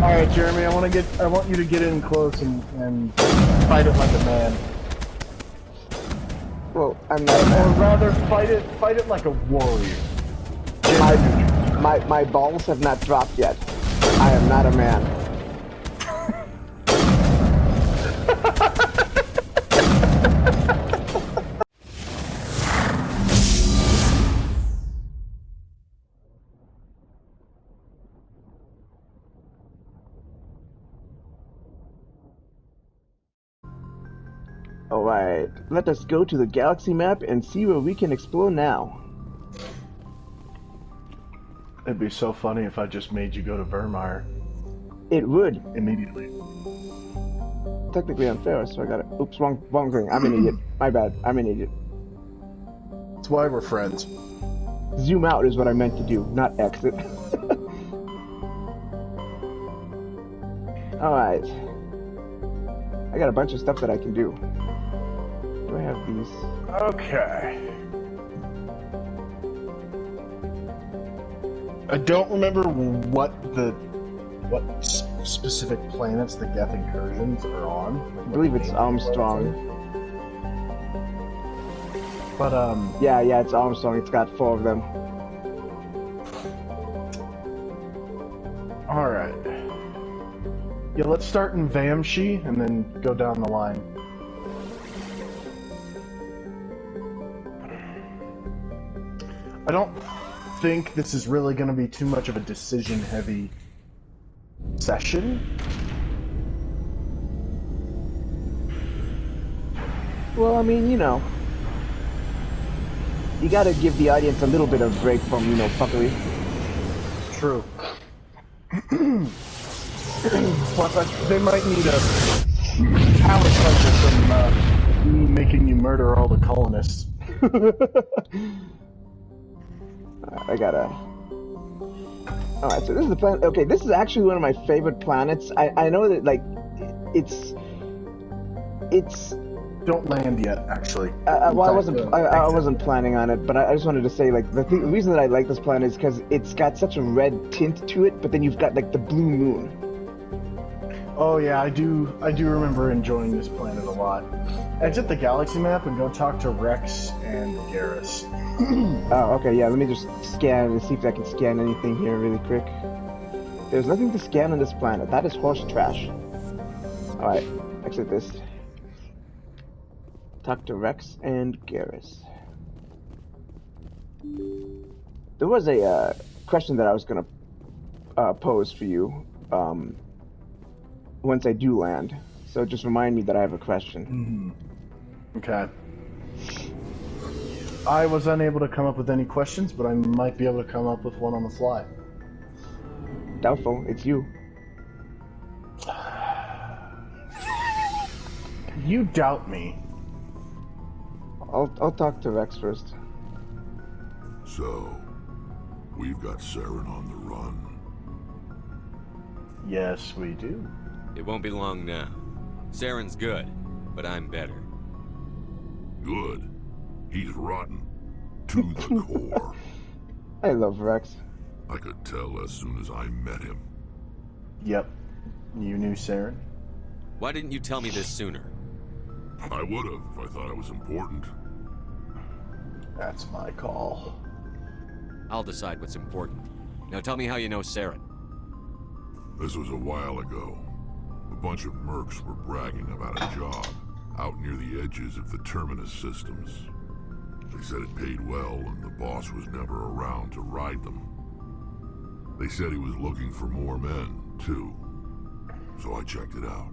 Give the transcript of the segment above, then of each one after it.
Alright, Jeremy, I want you to get in close and fight it like a man. Well, I'm not a man. Or rather, fight it like a warrior. My balls have not dropped yet. I am not a man. Alright, let us go to the galaxy map and see where we can explore now. It'd be so funny if I just made you go to Vermeer. It would. Immediately. Technically unfair, so I gotta... Oops, wrong thing. I'm an idiot. My bad. I'm an idiot. That's why we're friends. Zoom out is what I meant to do, not exit. Alright. I got a bunch of stuff that I can do. Do I have these? Okay. I don't remember what specific planets the Geth Incursions are on. I believe it's Armstrong. But Yeah, it's Armstrong. It's got 4 of them. all right. Yeah, let's start in Vamshi and then go down the line. I don't think this is really going to be too much of a decision-heavy session. Well, I mean, you know. You gotta give the audience a little bit of break from, you know, fuckery. True. Plus, they might need a palate cleanser from me making you murder all the colonists. I gotta... Alright, so this is the planet... Okay, this is actually one of my favorite planets. I know that, like, it's... Don't land yet, actually. Well, I wasn't planning on it, but I just wanted to say, like, the reason that I like this planet is because it's got such a red tint to it, but then you've got, like, the blue moon. Oh yeah, I do remember enjoying this planet a lot. Exit the galaxy map and go talk to Rex and Garrus. Oh, okay, yeah, let me just scan and see if I can scan anything here really quick. There's nothing to scan on this planet. That is horse trash. Alright, exit this. Talk to Rex and Garrus. There was a question that I was gonna pose for you once I do land. So just remind me that I have a question. Mm-hmm. Okay. I was unable to come up with any questions, but I might be able to come up with one on the fly. Doubtful. It's you. You doubt me. I'll talk to Rex first. So, we've got Saren on the run. Yes, we do. It won't be long now. Saren's good, but I'm better. Good. He's rotten. To the core. I love Rex. I could tell as soon as I met him. Yep. You knew Saren? Why didn't you tell me this sooner? I would have if I thought it was important. That's my call. I'll decide what's important. Now tell me how you know Saren. This was a while ago. A bunch of mercs were bragging about a job out near the edges of the Terminus systems. They said it paid well and the boss was never around to ride them. They said he was looking for more men, too. So I checked it out.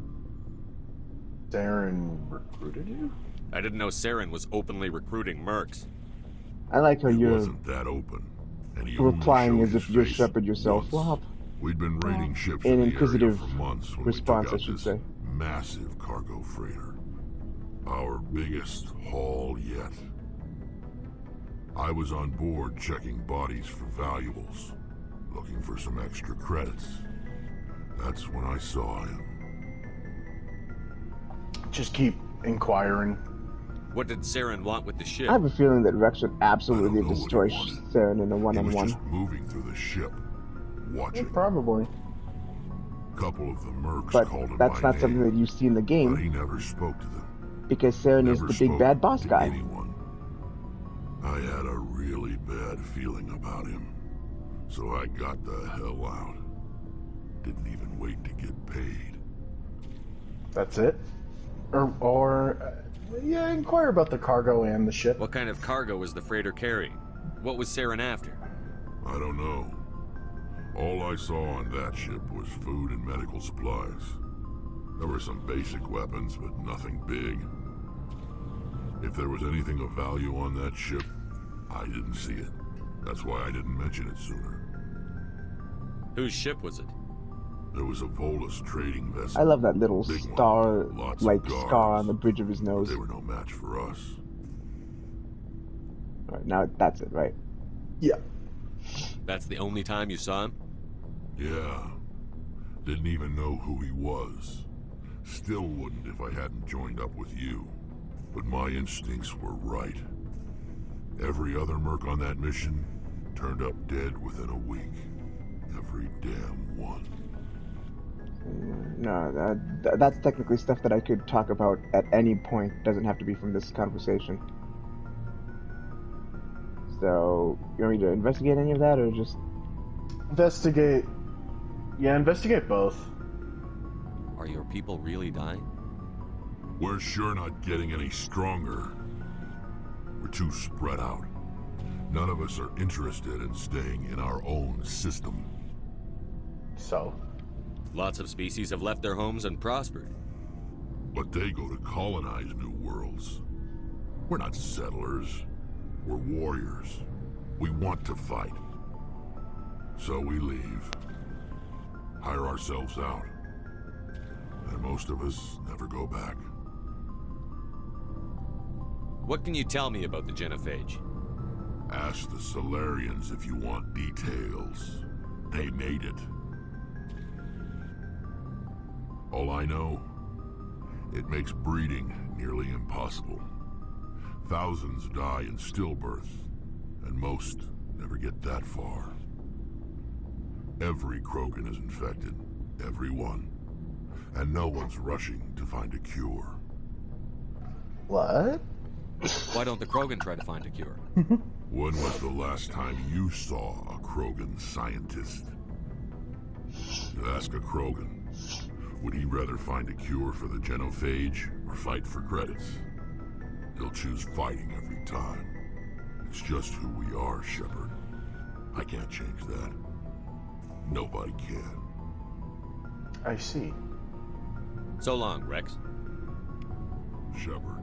Saren recruited you? I didn't know Saren was openly recruiting mercs. I like how He you're wasn't that open, and he replying only as showed if his you're face Shepard yourself. once. Flop. We'd been raiding ships An in the inquisitive area for months when response, we I took out should this say. massive cargo freighter. Our biggest haul yet. I was on board checking bodies for valuables, looking for some extra credits. That's when I saw him. Just keep inquiring. What did Saren want with the ship? I have a feeling that Rex would I absolutely don't know what he destroy wanted. Saren in a He was one-on-one. just moving through the ship, watching. Probably. Couple of the mercs But called him that's by not something name, that you see in the but he game, never spoke to them. because Saren is Never the big spoke bad boss to guy. anyone. I had a really bad feeling about him, so I got the hell out. Didn't even wait to get paid. That's it? Yeah, inquire about the cargo and the ship. What kind of cargo was the freighter carrying? What was Saren after? I don't know. All I saw on that ship was food and medical supplies. There were some basic weapons, but nothing big. If there was anything of value on that ship, I didn't see it. That's why I didn't mention it sooner. Whose ship was it? There was a Volus trading vessel. I love that little Big one. star, Lots of like guards. scar on the bridge of his nose. They were no match for us. Alright, now that's it, right? Yeah. That's the only time you saw him? Yeah. Didn't even know who he was. Still wouldn't if I hadn't joined up with you. But my instincts were right. Every other merc on that mission turned up dead within a week. Every damn one. No, that's technically stuff that I could talk about at any point. Doesn't have to be from this conversation. So, you want me to investigate any of that, or just... Investigate. Yeah, investigate both. Are your people really dying? We're sure not getting any stronger. We're too spread out. None of us are interested in staying in our own system. So, Lots of species have left their homes and prospered. But they go to colonize new worlds. We're not settlers. We're warriors. We want to fight. So we leave. Hire ourselves out. And most of us never go back. What can you tell me about the genophage? Ask the Solarians if you want details. They made it. All I know, it makes breeding nearly impossible. Thousands die in stillbirth, and most never get that far. Every Krogan is infected, every one. And no one's rushing to find a cure. what? Why don't the Krogan try to find a cure? When was the last time you saw a Krogan scientist? You ask a Krogan, would he rather find a cure for the genophage or fight for credits? He'll choose fighting every time. It's just who we are, Shepard. I can't change that. Nobody can. I see. So long, Rex. Shepard.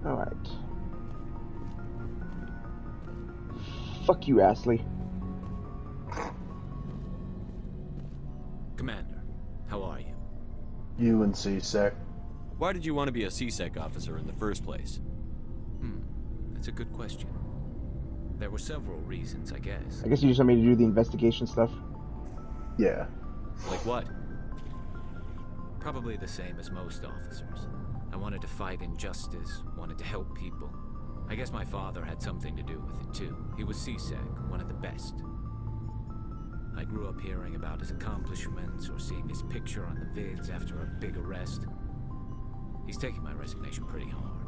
Alright. Fuck you, Astley. Commander, how are you? You and C-Sec. Why did you want to be a CSEC officer in the first place? That's a good question. There were several reasons, I guess. I guess you just want me to do the investigation stuff. Yeah. Like what? Probably the same as most officers. I wanted to fight injustice, wanted to help people. I guess my father had something to do with it too. He was CSEC, one of the best. I grew up hearing about his accomplishments or seeing his picture on the vids after a big arrest. He's taking my resignation pretty hard.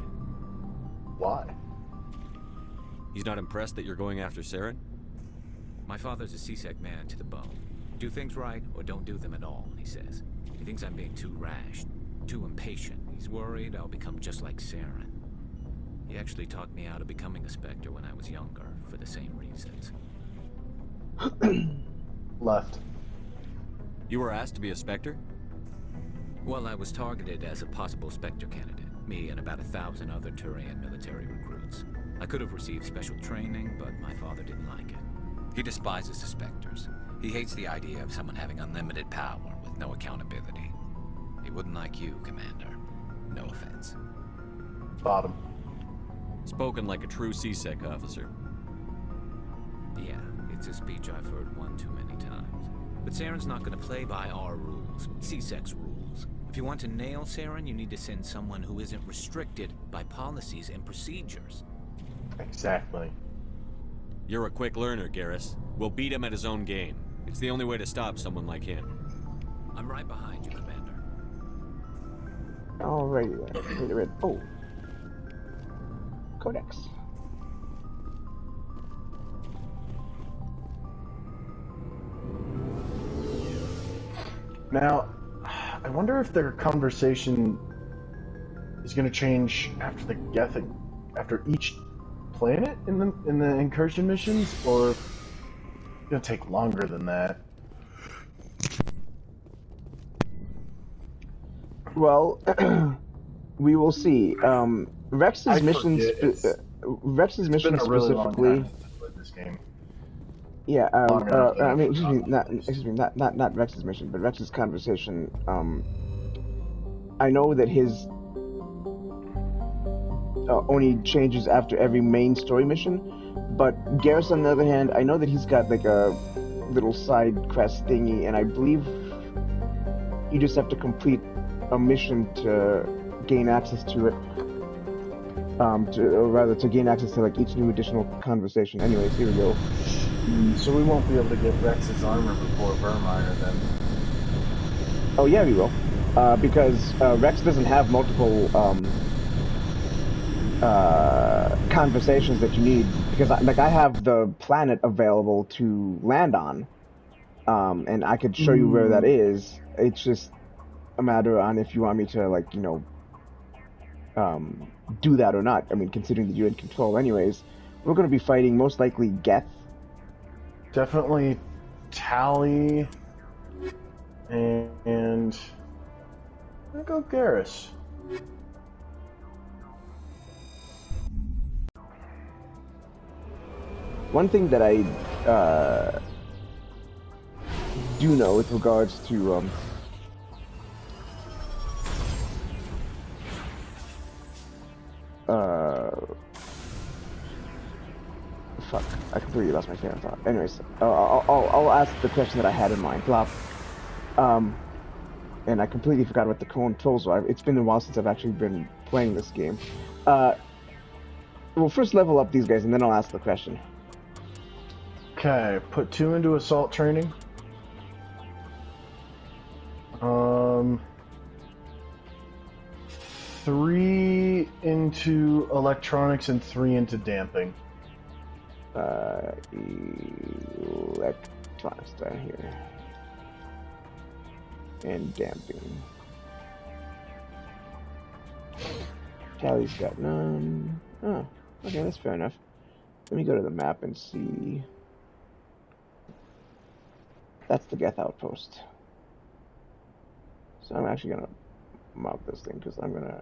Why? He's not impressed that you're going after Saren? My father's a CSEC man to the bone. Do things right or don't do them at all, he says. He thinks I'm being too rash, too impatient. He's worried I'll become just like Saren. He actually talked me out of becoming a Spectre when I was younger, for the same reasons. Left. You were asked to be a Spectre? Well, I was targeted as a possible Spectre candidate. Me and about 1,000 other Turian military recruits. I could have received special training, but my father didn't like it. He despises the Spectres. He hates the idea of someone having unlimited power with no accountability. He wouldn't like you, Commander. No offense. Bottom. Spoken like a true CSEC officer. Yeah, it's a speech I've heard one too many times. But Saren's not going to play by our rules, CSEC's rules. If you want to nail Saren, you need to send someone who isn't restricted by policies and procedures. Exactly. You're a quick learner, Garrus. We'll beat him at his own game. It's the only way to stop someone like him. I'm right behind you, Commander. Alrighty then. Wait a minute. Oh. Codex. Now, I wonder if their conversation is going to change after the Geth, after each planet in the incursion missions, or it's going to take longer than that. Well, we will see. Rex's mission. Rex's mission It's been a really long specifically. time since I played this game. Yeah, Longer than I mean, excuse me, that. not Rex's mission, but Rex's conversation. I know that his only changes after every main story mission, but Garrus, on the other hand, I know that he's got like a little side quest thingy, and I believe you just have to complete a mission to gain access to it. To gain access to like each new additional conversation. Anyways, here we go. So we won't be able to get Rex's armor before Vermeer then. Oh yeah, we will. Because Rex doesn't have multiple conversations that you need. Because I have the planet available to land on, and I could show you where that is. It's just a matter on if you want me to like do that or not. I mean, considering that you're in control. Anyways, we're going to be fighting most likely Geth. Definitely Tally and I'll go Garrus. One thing that I do know with regards to fuck, I completely lost my train of thought. Anyways, I'll ask the question that I had in mind. Plop. And I completely forgot what the controls were. It's been a while since I've actually been playing this game. We'll first level up these guys, and then I'll ask the question. Okay, put 2 into assault training. 3 into electronics and 3 into damping. Electronics down here. And damping. Tally's got none. Oh, okay, that's fair enough. Let me go to the map and see. That's the Geth outpost. So I'm actually gonna mount this thing because I'm gonna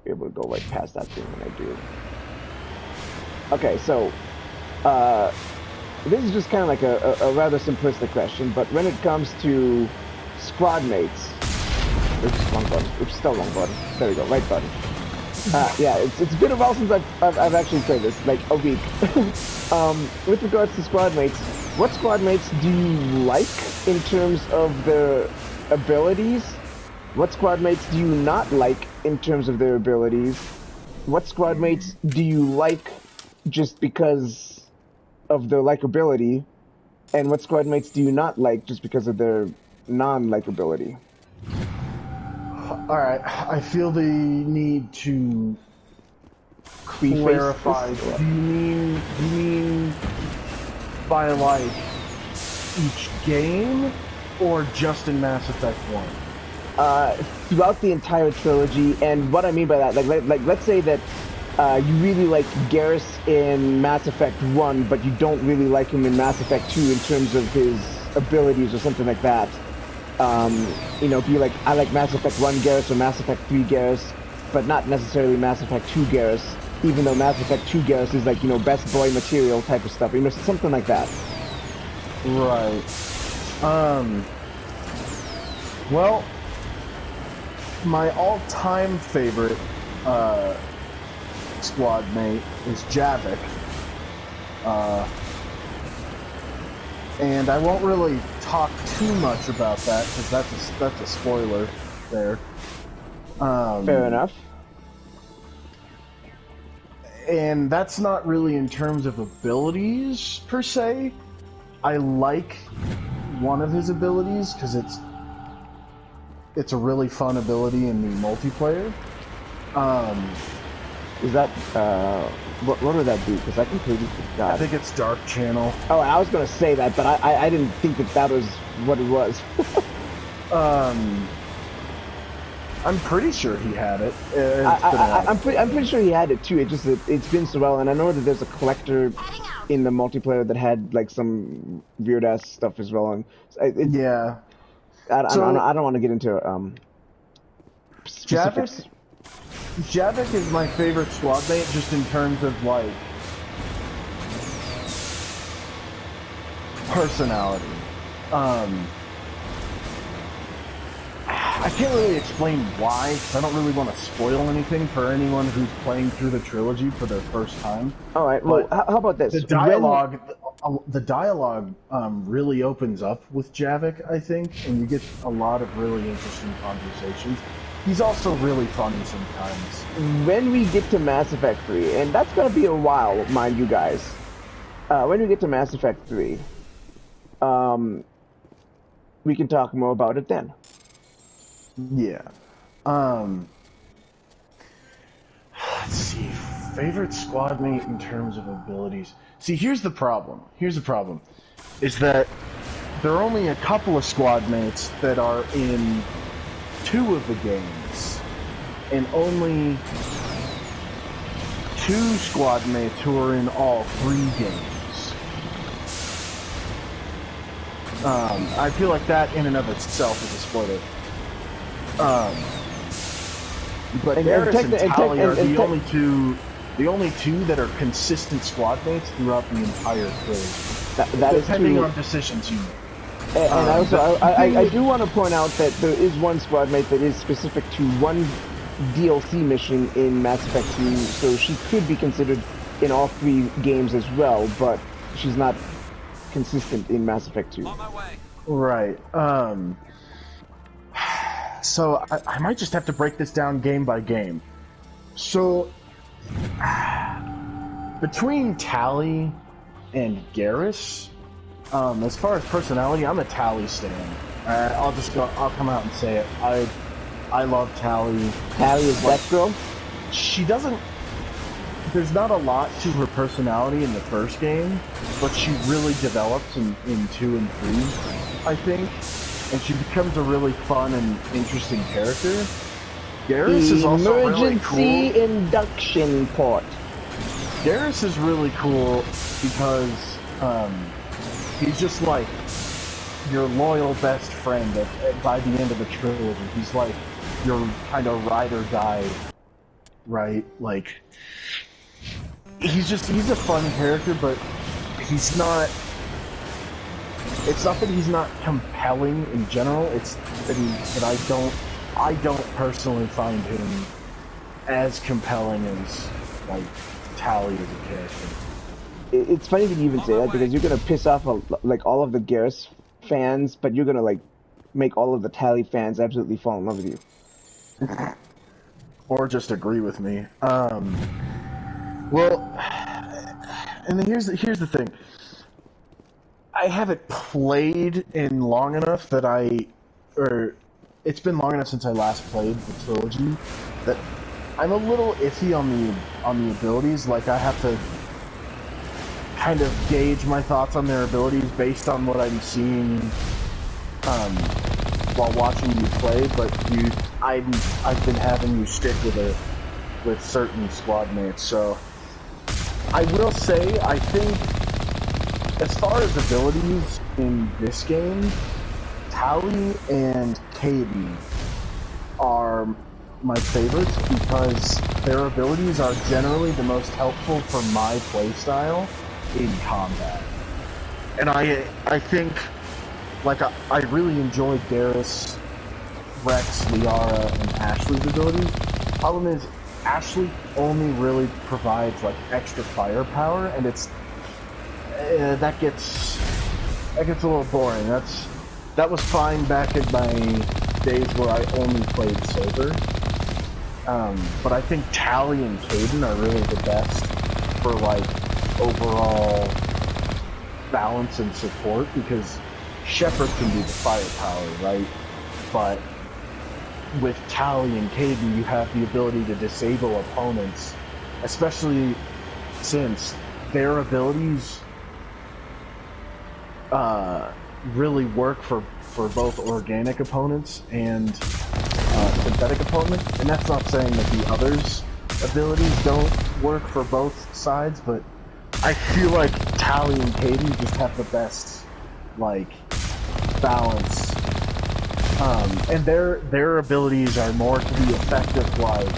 be able to go right past that thing when I do. Okay, so this is just kind of like a rather simplistic question, but when it comes to squad mates, oops, wrong button, oops, still wrong button. There we go, right button. Yeah, it's been a while since I've actually played this, like a week. With regards to squad mates, what squad mates do you like in terms of their abilities? What squad mates do you not like in terms of their abilities? What squad mates do you like just because of their likability? And what squad mates do you not like just because of their non-likability? Alright, I feel the need to clarify. Do you mean by like each game or just in Mass Effect 1? Throughout the entire trilogy, and what I mean by that, like let's say that you really like Garrus in Mass Effect 1, but you don't really like him in Mass Effect 2 in terms of his abilities or something like that. You know, be like, I like Mass Effect 1 Garrus or Mass Effect 3 Garrus, but not necessarily Mass Effect 2 Garrus, even though Mass Effect 2 Garrus is like, you know, best boy material type of stuff, you know, something like that. Right. Well, my all-time favorite squad mate is Javik. And I won't really talk too much about that because that's a spoiler there. Fair enough. And that's not really in terms of abilities per se. I like one of his abilities because it's a really fun ability in the multiplayer. Is that what would that be? Because I completely forgot. I think it's Dark Channel. Oh, I was gonna say that, but I didn't think that was what it was. I'm pretty sure he had it. I'm pretty sure he had it too. It's been so well, and I know that there's a collector in the multiplayer that had like some weird ass stuff as well. And yeah, I don't want to get into specifics. Javik is my favorite squad mate, just in terms of like personality. I can't really explain why, because I don't really want to spoil anything for anyone who's playing through the trilogy for their first time. All right, well, how about this? The dialogue really opens up with Javik, I think, and you get a lot of really interesting conversations. He's also really funny sometimes. When we get to Mass Effect 3, and that's gonna be a while, mind you guys. When we get to Mass Effect 3, we can talk more about it then. Yeah. Let's see. Favorite squad mate in terms of abilities. See, here's the problem. Is that there are only a couple of squad mates that are in 2 of the games, and only 2 squad mates who are in all 3 games. I feel like that in and of itself is a spoiler. But Garrus and Tali are the only two that are consistent squad mates throughout the entire trilogy. That depending is on decisions you make. And I do want to point out that there is one squad mate that is specific to one DLC mission in Mass Effect 2, so she could be considered in all 3 games as well, but she's not consistent in Mass Effect 2. On my way. Right. So I might just have to break this down game by game. So between Tali and Garrus, as far as personality, I'm a Tali stan. I'll come out and say it. I love Tali. Tali is that girl? She doesn't. There's not a lot to her personality in the first game, but she really develops in 2 and 3, I think. And she becomes a really fun and interesting character. Garrus is also really cool. Emergency induction port. Garrus is really cool because he's just like your loyal best friend by the end of the trilogy. He's like your kind of ride or die, right? Like, he's a fun character, but he's not... It's not that he's not compelling in general, it's that I don't personally find him as compelling as, like, Tali as a character. It's funny that you even say that, because you're gonna piss off like all of the Garrus fans, but you're gonna like make all of the Tali fans absolutely fall in love with you. Or just agree with me. Well, and then here's the thing. I haven't played in long enough that it's been long enough since I last played the trilogy that I'm a little iffy on the abilities. Like, I have to kind of gauge my thoughts on their abilities based on what I'm seeing while watching you play. But I've been having you stick with certain squad mates. So I will say, I think, as far as abilities in this game, Tali and Caden are my favorites because their abilities are generally the most helpful for my playstyle in combat. And I think, like, I really enjoyed Garrus, Rex, Liara, and Ashley's abilities. Problem is, Ashley only really provides, like, extra firepower, and that gets a little boring. That was fine back in my days where I only played Silver. But I think Tali and Caden are really the best for, like, overall balance and support, because Shepard can do the firepower, right? But with Tali and Caden, you have the ability to disable opponents, especially since their abilities really work for both organic opponents and synthetic opponents. And that's not saying that the others' abilities don't work for both sides, but I feel like Tali and Caden just have the best, like, balance. And their abilities are more to be effective, like,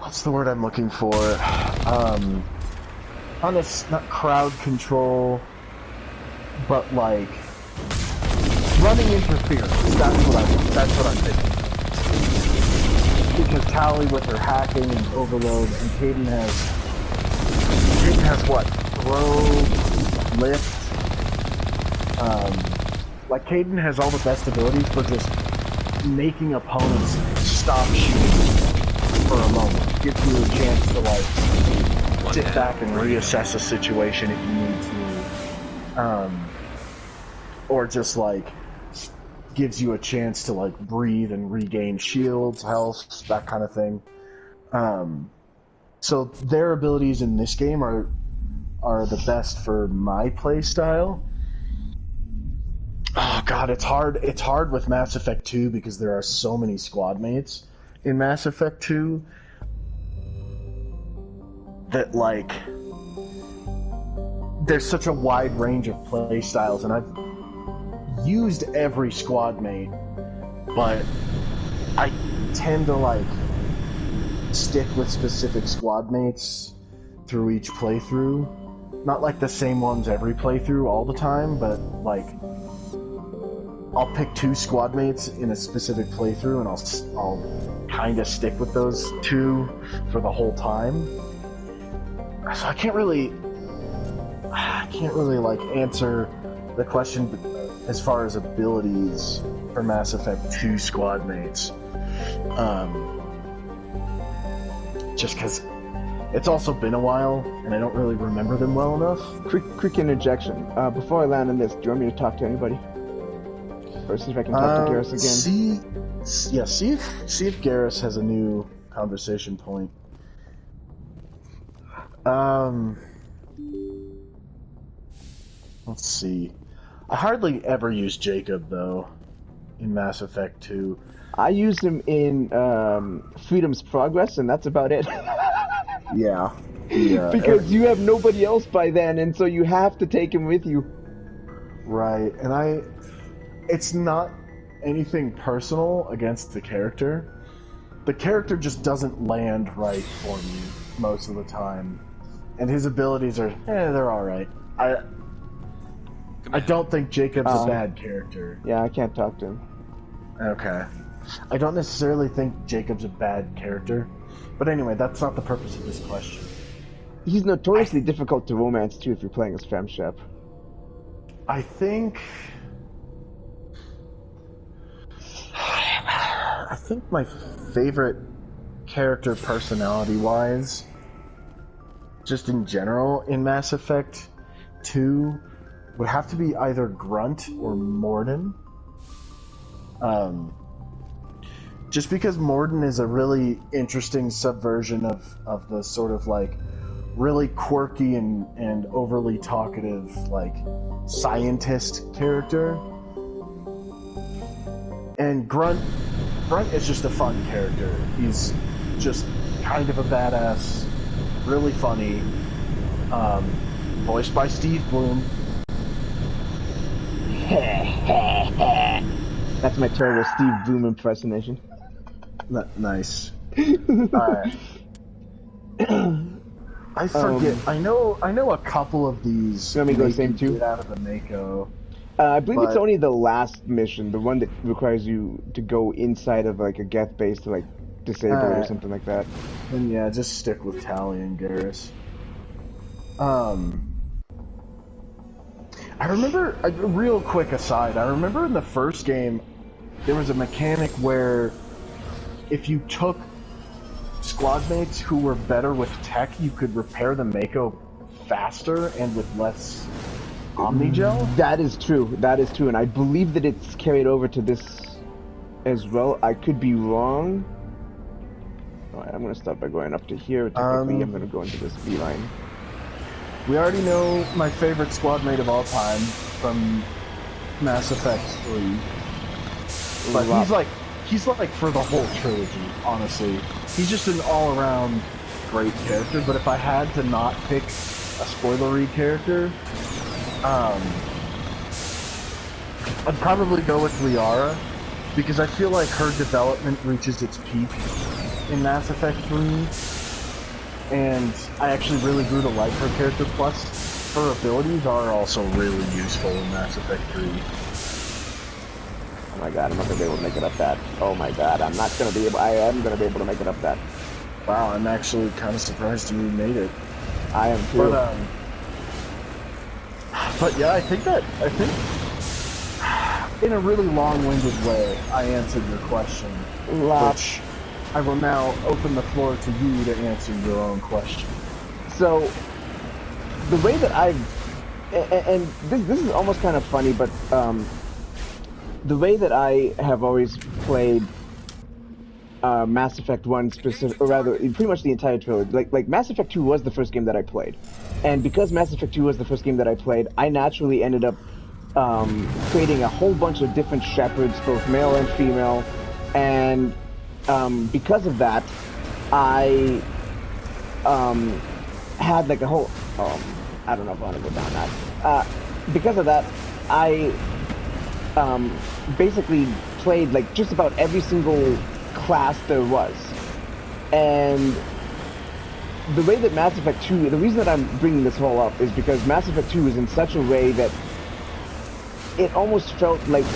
what's the word I'm looking for? Not crowd control, but like running interference. That's what I'm thinking. Because Tali with her hacking and overload, and Caden has what? Throw, lift. Like Caden has all the best abilities for just making opponents stop shooting for a moment. Gives you a chance to like sit back and reassess a situation if you need to. Or just like gives you a chance to like breathe and regain shields, health, that kind of thing. So their abilities in this game are the best for my play style. Oh god, it's hard with Mass Effect 2 because there are so many squad mates in Mass Effect 2 that like there's such a wide range of play styles, and I've used every squad mate, but I tend to like stick with specific squad mates through each playthrough. Not like the same ones every playthrough all the time, but like I'll pick 2 squad mates in a specific playthrough, and I'll kind of stick with those 2 for the whole time. So I can't really like answer the question as far as abilities for Mass Effect 2 squad mates. Just because it's also been a while, and I don't really remember them well enough. Quick interjection. Before I land on this, do you want me to talk to anybody? Or see if I can talk to Garrus again? See if Garrus has a new conversation point. Let's see. I hardly ever use Jacob, though, in Mass Effect 2. I use him in Freedom's Progress, and that's about it. Yeah. Because you have nobody else by then, and so you have to take him with you. Right, and it's not anything personal against the character. The character just doesn't land right for me most of the time. And his abilities are, they're alright. I don't think Jacob's a bad character. Yeah, I can't talk to him. Okay. I don't necessarily think Jacob's a bad character. But anyway, that's not the purpose of this question. He's notoriously difficult to romance, too, if you're playing as FemShep. I think my favorite character personality-wise, just in general, in Mass Effect 2, would have to be either Grunt or Mordin. Just because Mordin is a really interesting subversion of the sort of like really quirky and overly talkative like scientist character. And Grunt is just a fun character. He's just kind of a badass, really funny, voiced by Steve Bloom. That's my terrible Steve Bloom impersonation. Nice. I forget. I know a couple of these. You want me to go same too? Get out of the Mako. I believe it's only the last mission, the one that requires you to go inside of like a Geth base to like disable it or something like that. Then yeah, just stick with Tali and Garrus. I remember, a real quick aside, I remember in the first game, there was a mechanic where if you took squad mates who were better with tech, you could repair the Mako faster and with less Omnigel. That is true. That is true, and I believe that it's carried over to this as well. I could be wrong. All right, I'm going to start by going up to here. Typically, I'm going to go into this beeline. We already know my favorite squad mate of all time from Mass Effect 3. But he's like for the whole trilogy, honestly. He's just an all-around great character, but if I had to not pick a spoilery character, I'd probably go with Liara, because I feel like her development reaches its peak in Mass Effect 3, and I actually really grew to like her character, plus her abilities are also really useful in Mass Effect 3. Oh my god, I'm not going to be able to make it up that. Oh my god, I'm not going to be able... I am going to be able to make it up that. Wow, I'm actually kind of surprised you made it. I am too. But yeah, I think in a really long-winded way, I answered your question, which I will now open the floor to you to answer your own question. So, the way that and this is almost kind of funny, but the way that I have always played Mass Effect 1 specific, or rather, pretty much the entire trilogy. Like Mass Effect 2 was the first game that I played, and because Mass Effect 2 was the first game that I played, I naturally ended up creating a whole bunch of different shepherds, both male and female, and because of that, I had like a whole. I don't know if I want to go down that. Because of that, I basically played like just about every single class there was. And the way that Mass Effect 2, the reason that I'm bringing this whole up is because Mass Effect 2 is in such a way that it almost felt like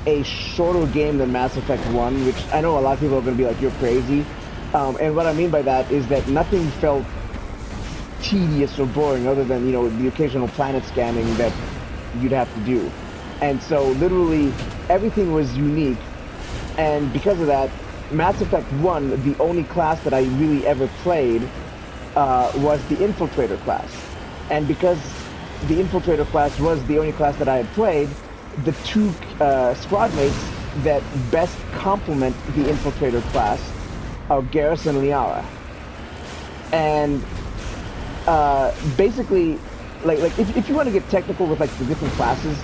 a shorter game than Mass Effect 1, which I know a lot of people are going to be like, you're crazy. And what I mean by that is that nothing felt tedious or boring other than, you know, the occasional planet scanning that you'd have to do. And so literally everything was unique, and because of that, Mass Effect 1, the only class that I really ever played was the Infiltrator class. And because the Infiltrator class was the only class that I had played, the two squad mates that best complement the Infiltrator class are Garrus and Liara. And basically, like if you want to get technical with like the different classes,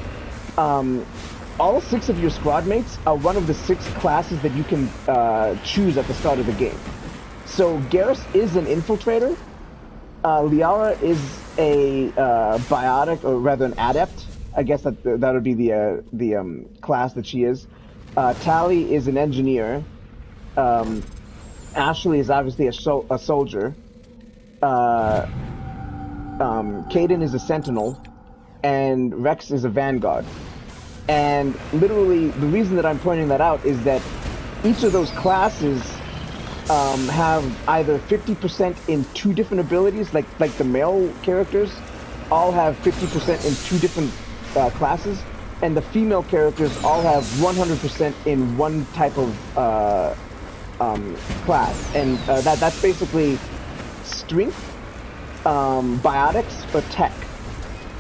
all 6 of your squad mates are one of the 6 classes that you can choose at the start of the game. So Garrus is an infiltrator, Liara is a biotic, or rather an adept. I guess that would be the class that she is. Tali is an engineer. Ashley is obviously a soldier. Kaidan is a sentinel, and Rex is a vanguard. And literally, the reason that I'm pointing that out is that each of those classes have either 50% in 2 different abilities, like the male characters all have 50% in 2 different classes, and the female characters all have 100% in one type of class. And that's basically strength, biotics, or tech.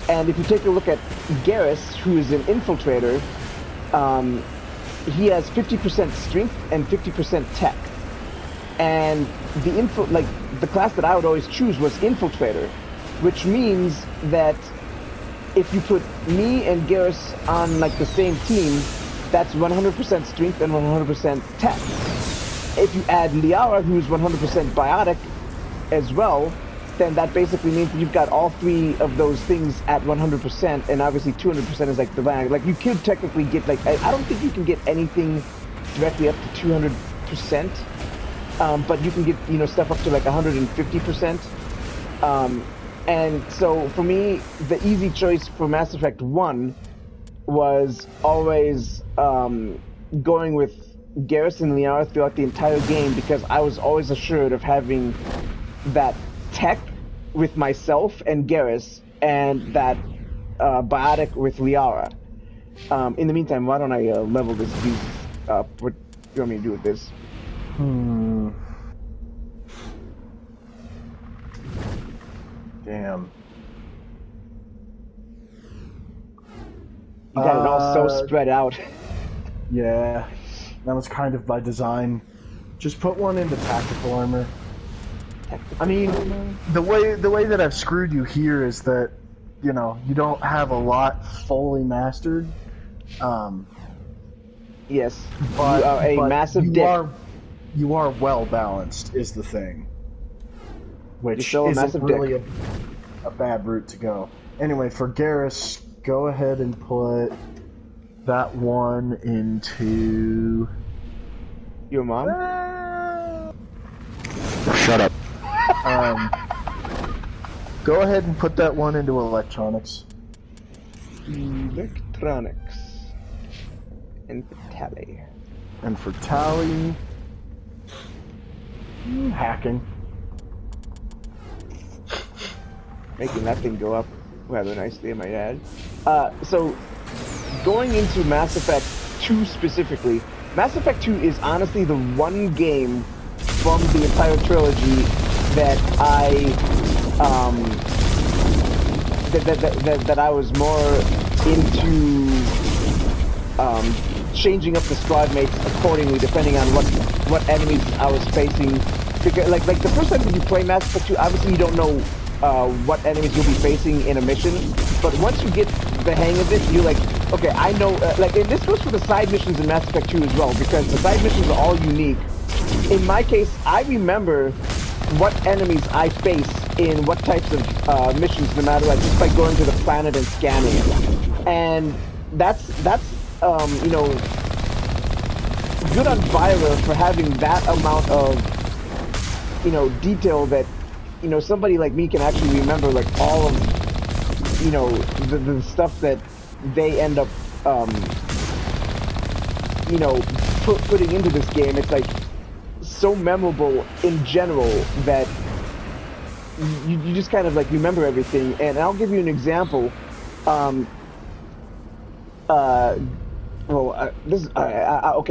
And if you take a look at Garrus, who is an infiltrator, he has 50% strength and 50% tech. And the class that I would always choose was infiltrator, which means that if you put me and Garrus on like the same team, that's 100% strength and 100% tech. If you add Liara, who's 100% biotic as well, then that basically means that you've got all 3 of those things at 100%, and obviously 200% is like the rank. Like you could technically get like, I don't think you can get anything directly up to 200%, but you can get, you know, stuff up to like 150%. And so for me, the easy choice for Mass Effect 1 was always going with Garrus and Liara throughout the entire game, because I was always assured of having that tech with myself and Garrus, and that biotic with Liara. In the meantime, why don't I level these up? What do you want me to do with this? Damn. You got it all so spread out. Yeah, that was kind of by design. Just put one into tactical armor. I mean, the way that I've screwed you here is that, you know, you don't have a lot fully mastered. Yes, But you are a massive dick. You are well balanced, is the thing. Which still a isn't massive really a bad route to go. Anyway, for Garrus, go ahead and put that one into... Your mom? Shut up. Go ahead and put that one into electronics. Electronics. And tally. And for Tally... hacking. Making that thing go up rather nicely, I might add. So, going into Mass Effect 2 specifically, Mass Effect 2 is honestly the one game from the entire trilogy that that I was more into changing up the squad mates accordingly, depending on what enemies I was facing. Because like the first time that you play Mass Effect 2, obviously you don't know what enemies you'll be facing in a mission, but once you get the hang of it, you're like, okay, I know, like, and this goes for the side missions in Mass Effect 2 as well, because the side missions are all unique. In my case, I remember what enemies I face in what types of missions, no matter, like, just by going to the planet and scanning it. And that's you know, good on Vira for having that amount of, you know, detail that, you know, somebody like me can actually remember, like, all of, you know, the stuff that they end up, you know, putting into this game. It's like so memorable in general that you just kind of like remember everything. And I'll give you an example. Okay,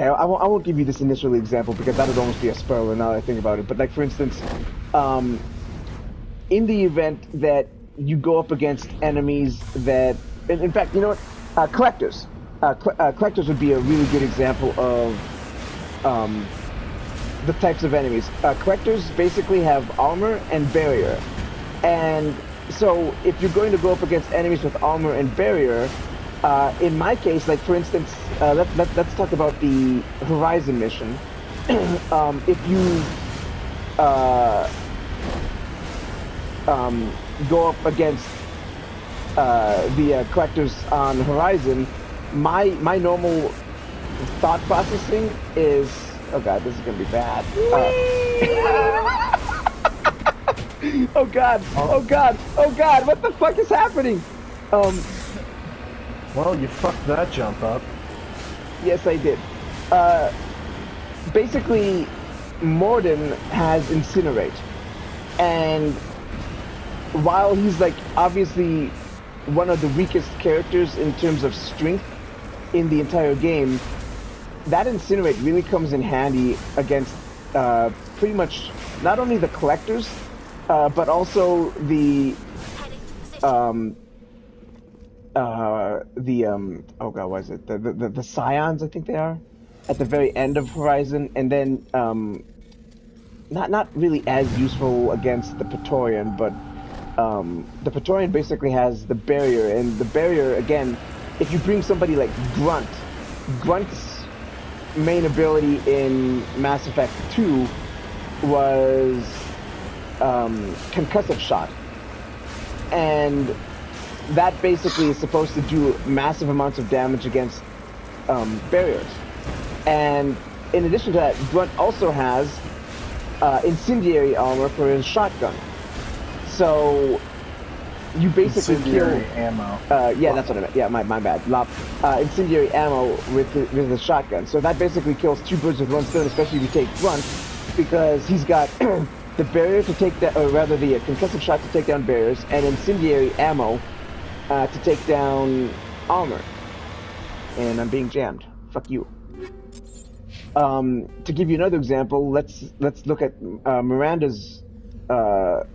I won't give you this initial example because that would almost be a spoiler now that I think about it. But like, for instance, in the event that you go up against enemies that, in fact, you know what, collectors. Collectors would be a really good example of the types of enemies. Collectors basically have armor and barrier. And so if you're going to go up against enemies with armor and barrier, in my case, like for instance, let's talk about the Horizon mission. If you go up against the collectors on Horizon, my normal thought processing is, oh god, this is gonna be bad. Oh god, oh god, oh god, what the fuck is happening? Well, you fucked that jump up. Yes, I did. Basically, Morden has Incinerate, and while he's like obviously one of the weakest characters in terms of strength in the entire game, that Incinerate really comes in handy against pretty much not only the collectors, but also the oh god, what is it? The Scions, I think they are, at the very end of Horizon, and then not really as useful against the Praetorian, but the Praetorian basically has the barrier, and the barrier, again, if you bring somebody like Grunt's main ability in Mass Effect 2 was concussive shot, and that basically is supposed to do massive amounts of damage against barriers. And in addition to that, Grunt also has incendiary armor for his shotgun. So you basically Incendiary kill ammo. Yeah, that's what I meant. Yeah, my bad. Incendiary ammo with the shotgun. So that basically kills two birds with one stone, especially if you take Grunt, because he's got the barrier to take that, or rather the concussive shot to take down barriers, and incendiary ammo to take down armor. And I'm being jammed. Fuck you. To give you another example, let's look at Miranda's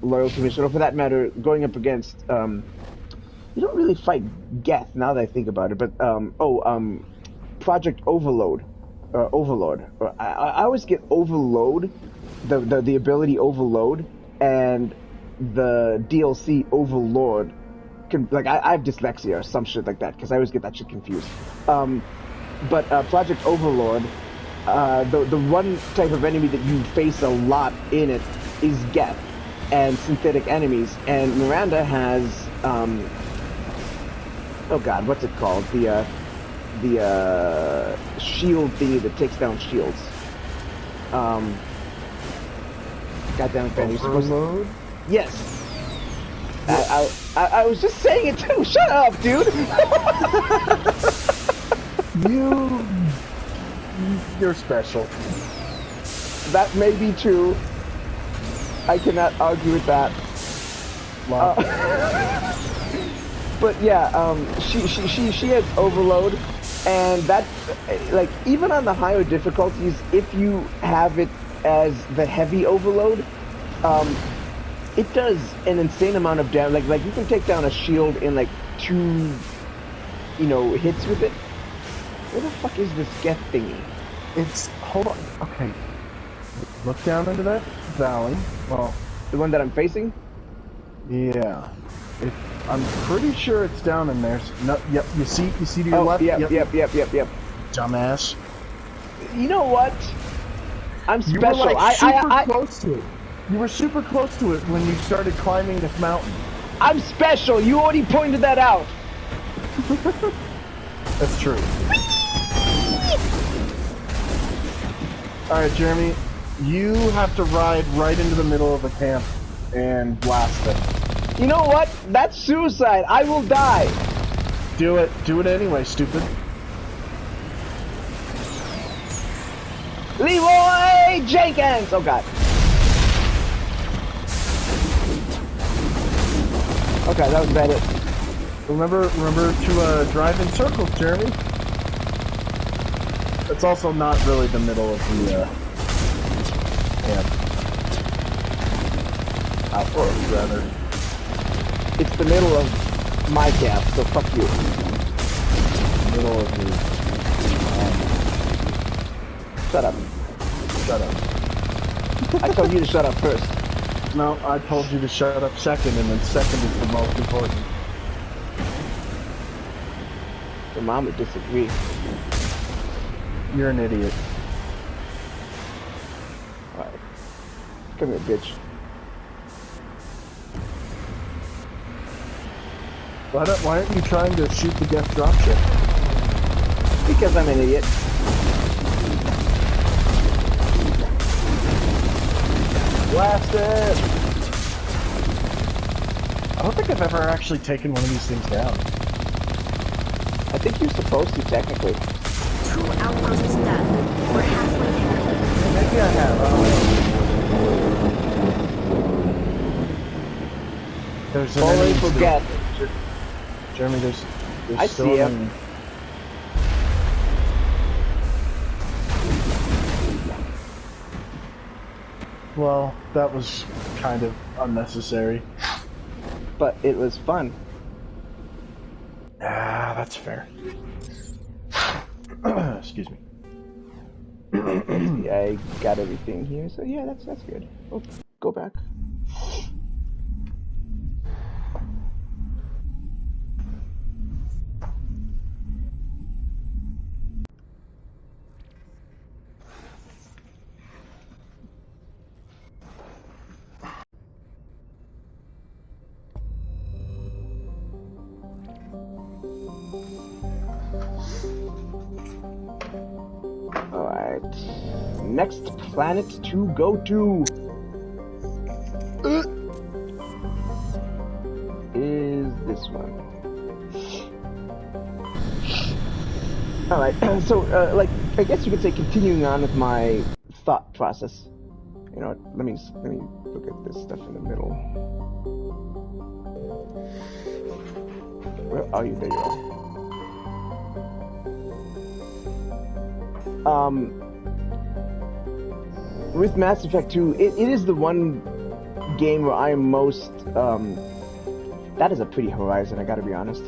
loyalty mission, or for that matter, going up against You don't really fight Geth now that I think about it, but Project Overload, Overlord. I always get Overload, the ability Overload, and the DLC Overlord. I have dyslexia or some shit like that because I always get that shit confused. But Project Overlord, the one type of enemy that you face a lot in it is Geth and synthetic enemies, and Miranda has oh god, what's it called? The shield thingy that takes down shields. Goddamn it, Ben, you're supposed to... Yes. I was just saying it too. Shut up, dude. You're special. That may be true. I cannot argue with that. Wow. But yeah, she has Overload, and that, like, even on the higher difficulties, if you have it as the heavy Overload, it does an insane amount of damage. Like you can take down a shield in like 2, hits with it. Where the fuck is this Geth thingy? Hold on. Okay. Look down into that valley. Well, the one that I'm facing? Yeah. I'm pretty sure it's down in there. No, yep. You see to your left? Yep. Dumbass. You know what? I'm special. You were like super close to it. You were super close to it when you started climbing this mountain. I'm special. You already pointed that out. That's true. Alright, Jeremy. You have to ride right into the middle of the camp and blast it. You know what? That's suicide. I will die. Do it. Do it anyway, stupid. Leroy Jenkins! Oh god. Okay, that was about it. Remember to drive in circles, Jeremy. It's also not really the middle of the camp. Outpost, rather. It's the middle of my camp, so fuck you. Middle of the... Shut up. Shut up. I told you to shut up first. No, I told you to shut up second, and then second is the most important. Your mom would disagree. You're an idiot. Alright. Come here, bitch. Why aren't you trying to shoot the Geth dropship? Because I'm an idiot. Blast it! I don't think I've ever actually taken one of these things down. I think you're supposed to, technically. 2 outposts done. We're halfway there. Maybe I have. There's an Only enemy still. forget. Jeremy, there's I still see an him. enemy. Well, that was kind of unnecessary. But it was fun. Ah, that's fair. Excuse me. Yeah, I got everything here, so yeah, that's good. Oh, go back. Alright. Next planet to go to is this one. Alright, so, like, I guess you could say continuing on with my thought process. You know what, let me look at this stuff in the middle. Where are you? There you are. With Mass Effect 2, it is the one game where I'm most That is a pretty horizon, I gotta be honest.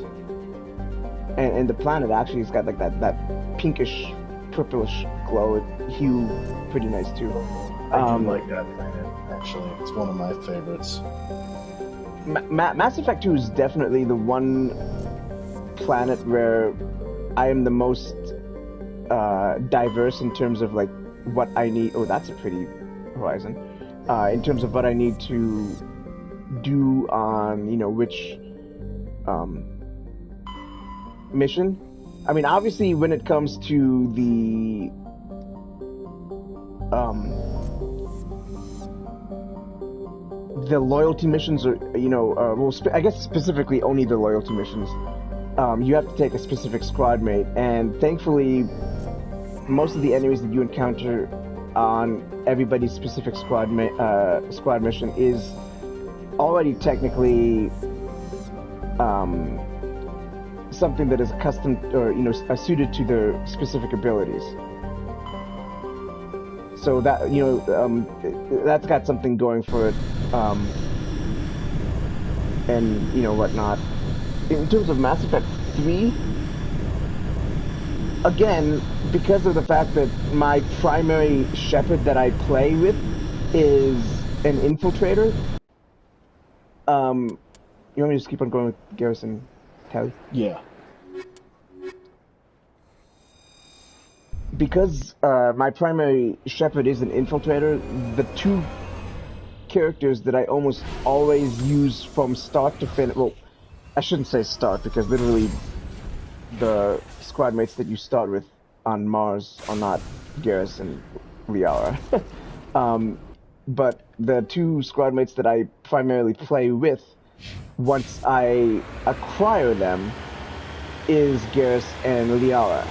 And the planet actually has got like that pinkish, purplish glow hue, pretty nice too. I do like that planet, actually. It's one of my favorites. Mass Effect 2 is definitely the one planet where I am the most diverse in terms of like what I need. Oh, that's a pretty horizon. In terms of what I need to do on, you know, which mission. I mean, obviously, when it comes to the loyalty missions, or you know, well, I guess specifically only the loyalty missions. You have to take a specific squad mate, and thankfully, most of the enemies that you encounter on everybody's specific squad mission is already technically something that is accustomed or, you know, suited to their specific abilities. So that, you know, that's got something going for it, and you know, whatnot. In terms of Mass Effect 3, again, because of the fact that my primary Shepard that I play with is an infiltrator, you want me to just keep on going with Garrison, Kelly? Yeah. Because my primary Shepard is an infiltrator, the two characters that I almost always use from start to finish, well, I shouldn't say start, because literally the squad mates that you start with on Mars are not Garrus and Liara. But the two squad mates that I primarily play with, once I acquire them, is Garrus and Liara.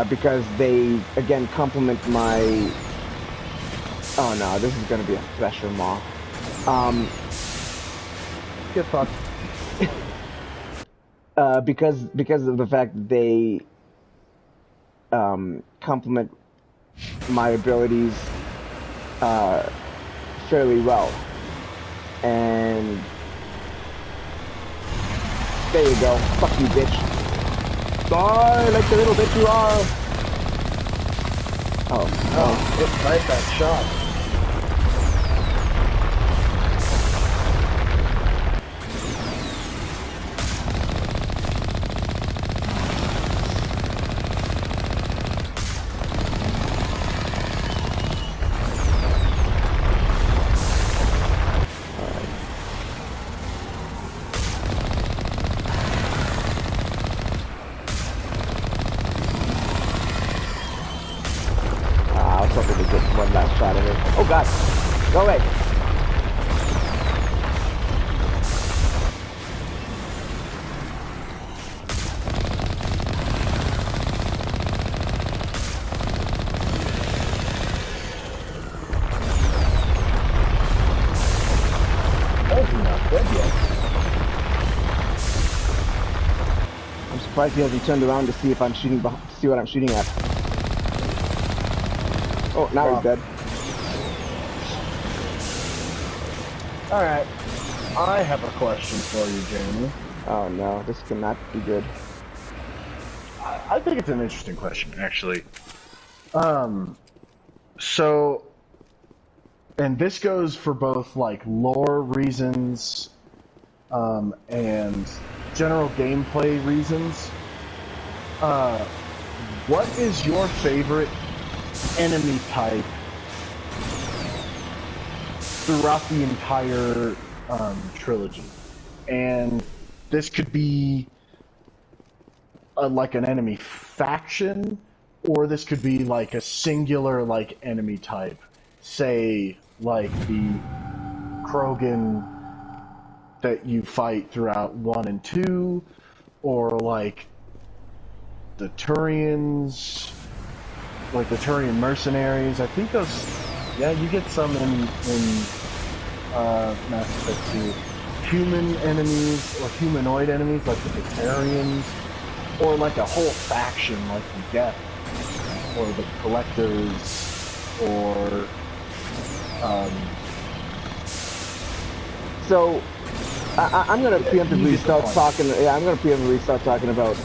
Because they, again, complement my... Oh no, this is gonna be a Thresher Maw. Get fucked. Because of the fact that they complement my abilities fairly well. And there you go. Fuck you, bitch. Die like the little bitch you are. Oh, It's right, that shot. one last shot of it. Oh god! Go away! I'm surprised he hasn't turned around to see if I'm shooting, see what I'm shooting at. Oh, now he's dead. Alright. I have a question for you, Jamie. Oh no, this cannot be good. I think it's an interesting question, actually. So, and this goes for both, like, lore reasons, and general gameplay reasons. What is your favorite enemy type throughout the entire trilogy? And this could be like an enemy faction, or this could be like a singular like enemy type, say like the Krogan that you fight throughout 1 and 2, or like the Turians, like the Turian mercenaries. I think those, yeah, you get some in Mass Effect 2. Human enemies or humanoid enemies like the Batarians, or like a whole faction like the Geth, or the Collectors, or So, I'm gonna preemptively start talking. Yeah, I'm gonna preemptively start talking about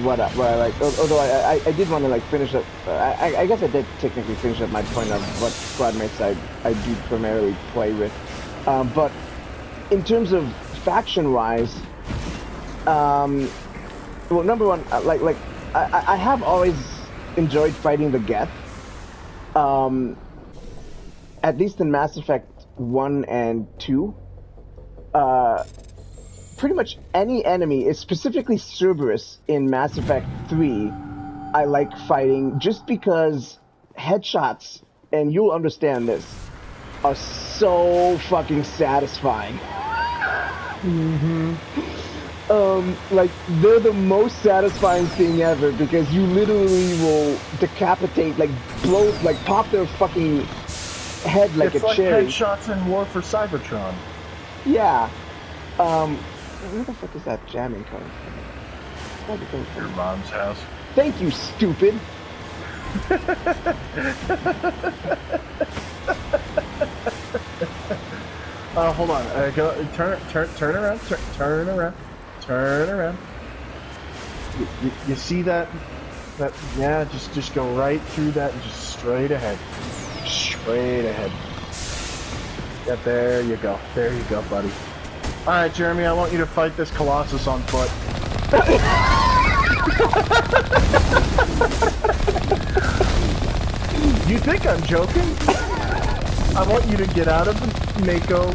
what I like. Although I did want to like finish up. I guess I did technically finish up my point of what squad mates I do primarily play with. But in terms of faction wise, well, number one, I have always enjoyed fighting the Geth. At least in Mass Effect 1 and 2. Pretty much any enemy, specifically Cerberus in Mass Effect 3, I like fighting just because headshots, and you'll understand this, are so fucking satisfying. Like, they're the most satisfying thing ever because you literally will decapitate, like, blow, like, pop their fucking head like a cherry. It's like headshots in War for Cybertron. Yeah. Where the fuck is that jamming coming from? Your mom's house. Thank you, stupid. Hold on. Go turn around. Turn around. You see that? Yeah. Just go right through that and just straight ahead. Straight ahead. Yeah. There you go. There you go, buddy. All right, Jeremy. I want you to fight this Colossus on foot. You think I'm joking? I want you to get out of the Mako,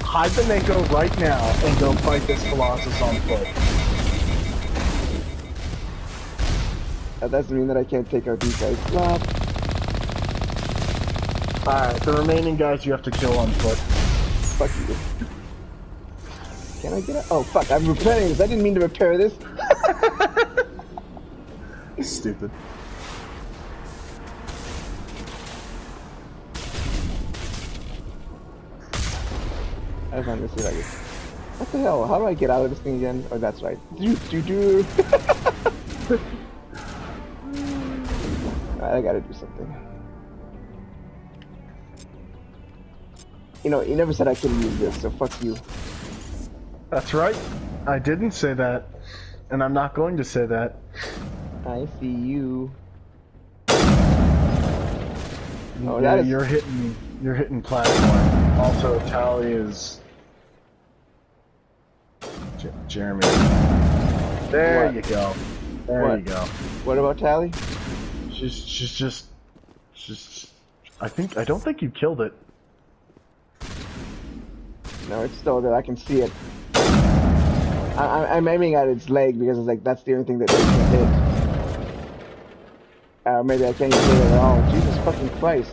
hide the Mako right now, and go fight this Colossus on foot. That doesn't mean that I can't take out these guys. Well, alright, the remaining guys you have to kill on foot. Fuck you. Can I get out? Oh, fuck, I'm repairing this. I didn't mean to repair this. Stupid. I find this like, what the hell? How do I get out of this thing again? Oh, that's right. I gotta do something. You know, you never said I couldn't use this, so fuck you. That's right. I didn't say that. And I'm not going to say that. I see you. Oh, yeah, you're hitting platform. Also, Tally is... Jeremy. There you go. There you go. What about Tally? She's just... I don't think you killed it. No, it's still there. I can see it. I'm aiming at its leg because it's like that's the only thing that they can hit. Maybe I can't even hit it at all. Jesus fucking Christ.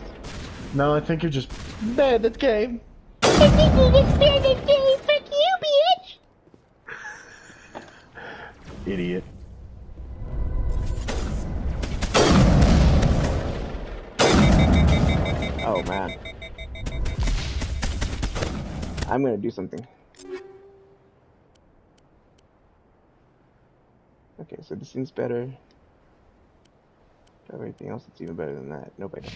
No, I think you're just bad at the game. I think you're just bad at the game. Fuck you, bitch. Idiot. Oh man. I'm gonna do something. Okay, so this seems better. Everything else that's even better than that. Nope, I don't.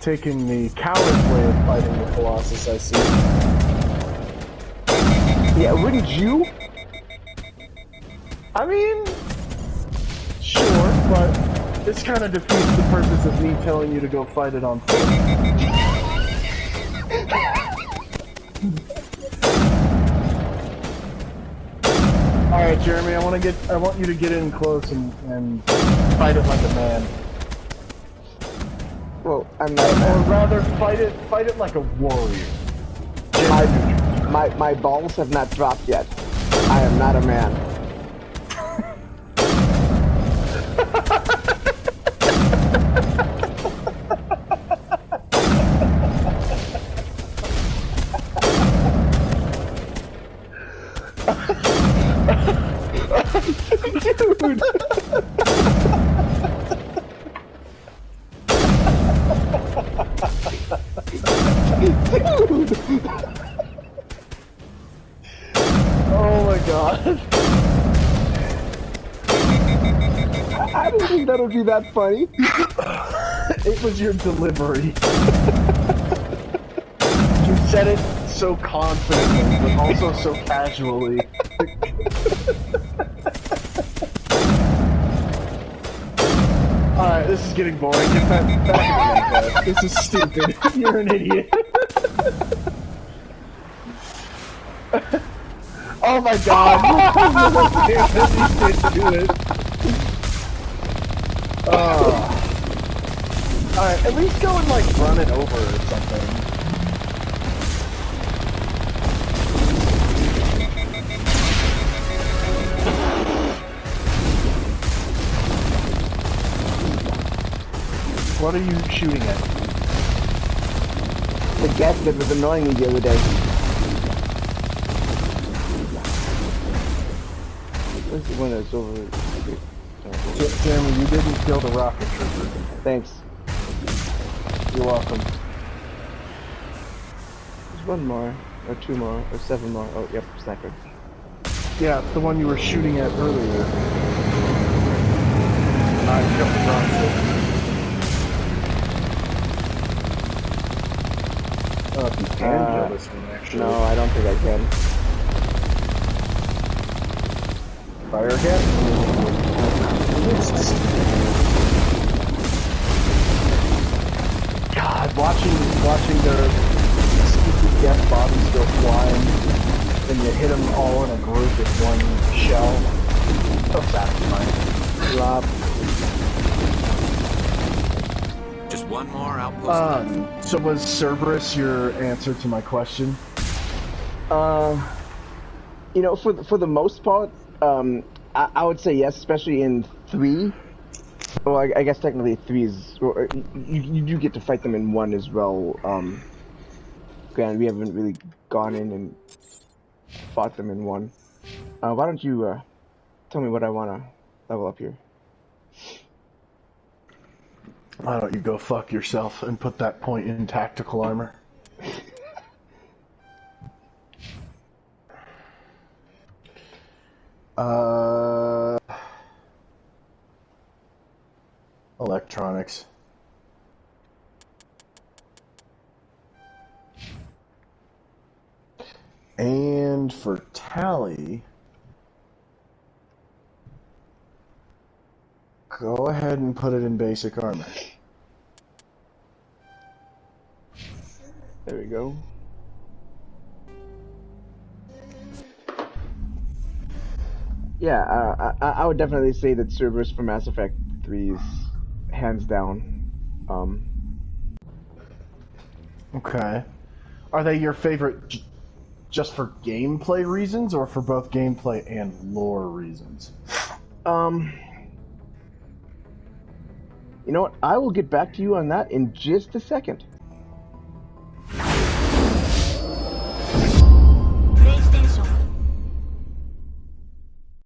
Taking the coward's way of fighting the Colossus, I see. Yeah, wouldn't you? I mean, sure, but this kind of defeats the purpose of me telling you to go fight it on foot. Alright, Jeremy, I want you to get in close and fight it like a man. Well, I'm not a man. Or rather, fight it like a warrior. My balls have not dropped yet. I am not a man. Dude. Dude. Oh my god. I didn't think that would be that funny. It was your delivery. You said it so confidently, but also so casually. Alright, this is getting boring. Get back in the game. This is stupid. You're an idiot. Oh my god! He did do it. Alright, at least go and like run it over or something. What are you shooting at? The Geth that was annoying me the other day. Where's the one that's over? Jeremy, you didn't kill the rocket trooper. Thanks. You're welcome. There's one more, or two more, or seven more. Oh, yep, sniper. Yeah, it's the one you were shooting at earlier. I jumped across it. Oh, if you can kill this one, actually. No, I don't think I can. Fire again? God, watching their stupid Geth bodies go flying, and you hit them all in a group with one shell. So satisfying. Rob. Just one more outpost. So was Cerberus your answer to my question? You know, for the most part, I would say yes, especially in 3. Well, I guess technically 3 is... Or, you do get to fight them in 1 as well. Granted, we haven't really gone in and fought them in 1. Why don't you tell me what I want to level up here? Why don't you go fuck yourself and put that point in tactical armor? Electronics. And for Tally, go ahead and put it in basic armor. There we go. Yeah, I would definitely say that Cerberus for Mass Effect 3 is hands down. Okay. Are they your favorite just for gameplay reasons, or for both gameplay and lore reasons? You know what? I will get back to you on that in just a second.